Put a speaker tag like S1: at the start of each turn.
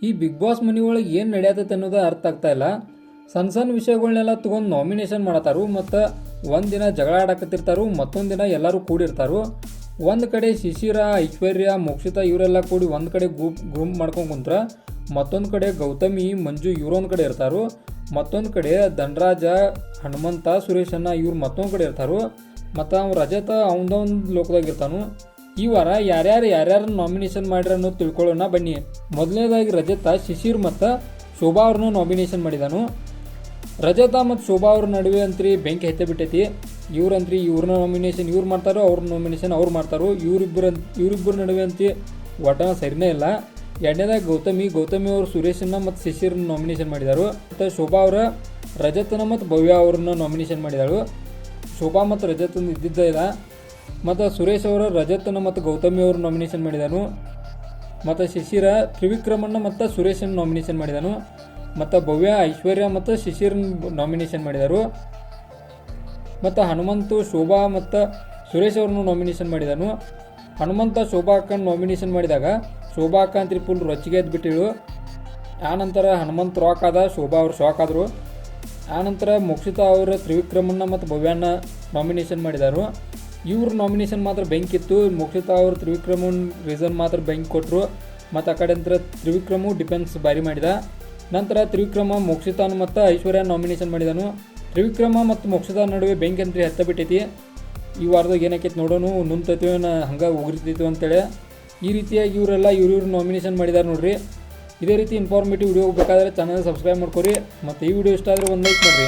S1: ಈ big boss ಮನಿ ಒಳಗೆ ಏನು ನಡೆಯತೈತೆ ಅನ್ನೋದು ಅರ್ಥ ಆಗ್ತಾ ಇಲ್ಲ. ಸಣ್ಣ ಸಣ್ಣ ವಿಷಯಗಳನ್ನೆಲ್ಲ ತೊಗೊಂಡು ನಾಮಿನೇಷನ್ ಮಾಡತಾರು ಮತ್ತು ಒಂದಿನ ಜಗಳ ಆಡಕತ್ತಿರ್ತಾರು, ಮತ್ತೊಂದು ದಿನ ಎಲ್ಲರೂ ಕೂಡಿರ್ತಾರು. ಒಂದು ಕಡೆ ಶಿಶಿರ, ಐಶ್ವರ್ಯ, ಮೋಕ್ಷಿತಾ ಇವರೆಲ್ಲ ಕೂಡಿ ಒಂದು ಕಡೆ ಗ್ರೂಪ್ ಮಾಡ್ಕೊಂಡು ಕುಂತ್ರ, ಮತ್ತೊಂದು ಕಡೆ ಗೌತಮಿ, ಮಂಜು ಇವರೊಂದು ಕಡೆ ಇರ್ತಾರು, ಮತ್ತೊಂದು ಕಡೆ ಧನರಾಜ, ಹನುಮಂತ, ಸುರೇಶಣ್ಣ ಇವ್ರು ಮತ್ತೊಂದು ಕಡೆ ಇರ್ತಾರು, ಮತ್ತು ಅವ್ನು ರಜತ ಅವನದೊಂದು ಲೋಕದಾಗ ಇರ್ತಾನು. ಈ ವಾರ ಯಾರ್ಯಾರು ನಾಮಿನೇಷನ್ ಮಾಡ್ಯಾರ ಅನ್ನೋದು ತಿಳ್ಕೊಳ್ಳೋಣ ಬನ್ನಿ. ಮೊದಲನೇದಾಗಿ ರಜತ ಶಿಶಿರ್ ಮತ್ತು ಶೋಭಾ ಅವ್ರನ್ನ ನಾಮಿನೇಷನ್ ಮಾಡಿದಾನು. ರಜತ ಮತ್ತು ಶೋಭಾ ಅವ್ರ ನಡುವೆ ಅಂತ್ರಿ ಬೆಂಕಿ ಹತ್ತೆ ಬಿಟ್ಟೈತಿ. ಇವ್ರನ್ನ ನಾಮಿನೇಷನ್ ಇವ್ರು ಮಾಡ್ತಾರೋ, ಅವ್ರ ನಾಮಿನೇಷನ್ ಅವ್ರು ಮಾಡ್ತಾರೋ. ಇವರಿಬ್ಬರ ನಡುವೆ ಅಂತಿ ಒಟ್ಟನ ಸರಿನೇ ಇಲ್ಲ. ಎರಡನೇದಾಗಿ ಗೌತಮಿ ಅವರು ಸುರೇಶನ್ನ ಮತ್ತು ಶಿಶಿರ್ನ ನಾಮಿನೇಷನ್ ಮಾಡಿದರು. ಮತ್ತು ಶೋಭಾ ಅವರ ರಜತನ ಮತ್ತು ಭವ್ಯ ಅವ್ರನ್ನ ನಾಮಿನೇಷನ್ ಮಾಡಿದಳು. ಶೋಭಾ ಮತ್ತು ರಜತನ ಇದ್ದಿದ್ದ ಇಲ್ಲ. ಮತ್ತು ಸುರೇಶ್ ಅವರ ರಜತನ ಮತ್ತು ಗೌತಮಿ ಅವರು ನಾಮಿನೇಷನ್ ಮಾಡಿದನು. ಮತ್ತು ಶಿಶಿರ ತ್ರಿವಿಕ್ರಮಣ್ಣ ಮತ್ತು ಸುರೇಶನ ನಾಮಿನೇಷನ್ ಮಾಡಿದನು. ಮತ್ತು ಭವ್ಯ, ಐಶ್ವರ್ಯ ಮತ್ತು ಶಿಶಿರ್ನ ನಾಮಿನೇಷನ್ ಮಾಡಿದರು. ಮತ್ತು ಹನುಮಂತು, ಶೋಭಾ ಮತ್ತು ಸುರೇಶ್ ಅವ್ರನ್ನ ನಾಮಿನೇಷನ್ ಮಾಡಿದನು. ಹನುಮಂತ ಶೋಭಾ ಅಕ್ಕನ ನಾಮಿನೇಷನ್ ಮಾಡಿದಾಗ ಶೋಭಾ ಅಕ್ಕ ಅಂತ ಫುಲ್ ರೊಚ್ಚಿಗೆ ಎದ್ಬಿಟ್ಟಿಳು. ಆನಂತರ ಹನುಮಂತ ರಾಕ್ ಆದ, ಶೋಭಾ ಅವ್ರು ಶಾಕ್ ಆದರು. ಆನಂತರ ಮೋಕ್ಷಿತಾ ಅವರು ತ್ರಿವಿಕ್ರಮಣ್ಣ ಮತ್ತು ಭವ್ಯನ ನಾಮಿನೇಷನ್ ಮಾಡಿದರು. ಇವ್ರ ನಾಮಿನೇಷನ್ ಮಾತ್ರ ಬೆಂಕಿತ್ತು. ಮೋಕ್ಷಿತಾ ಅವರು ತ್ರಿವಿಕ್ರಮನ್ ರೀಸನ್ ಮಾತ್ರ ಬೆಂಕಿ ಕೊಟ್ಟರು. ಮತ್ತು ಆ ಕಡೆ ನಂತರ ತ್ರಿವಿಕ್ರಮು ಡಿಫೆನ್ಸ್ ಬಾರಿ ಮಾಡಿದ. ನಂತರ ತ್ರಿವಿಕ್ರಮ ಮೋಕ್ಷಿತಾನ ಮತ್ತು ಐಶ್ವರ್ಯ ನಾಮಿನೇಷನ್ ಮಾಡಿದನು. ತ್ರಿವಿಕ್ರಮ ಮತ್ತು ಮೋಕ್ಷಿತಾ ನಡುವೆ ಬೆಂಕಿ ಅಂತ ಹತ್ತ ಬಿಟ್ಟೈತಿ. ಈ ವಾರದಾಗ ಏನಕ್ಕೈತಿ ನೋಡೋಣ, ನುಂತೈತಿವ ಹಂಗೆ ಉಗುರಿತೈತಿ ಅಂತೇಳಿ. ಈ ರೀತಿಯಾಗಿ ಇವರೆಲ್ಲ ಇವ್ರ ನಾಮಿನೇಷನ್ ಮಾಡಿದ್ದಾರೆ ನೋಡ್ರಿ. ಇದೇ ರೀತಿ ಇನ್ಫಾರ್ಮೇಟಿವ್ ವಿಡಿಯೋ ಬೇಕಾದರೆ ಚಾನಲ್ ಸಬ್ಸ್ಕ್ರೈಬ್ ಮಾಡ್ಕೊರಿ. ಮತ್ತು ಈ ವಿಡಿಯೋ ಇಷ್ಟ ಆದರೆ ಒಂದು ಲೈಕ್ ಮಾಡಿರಿ.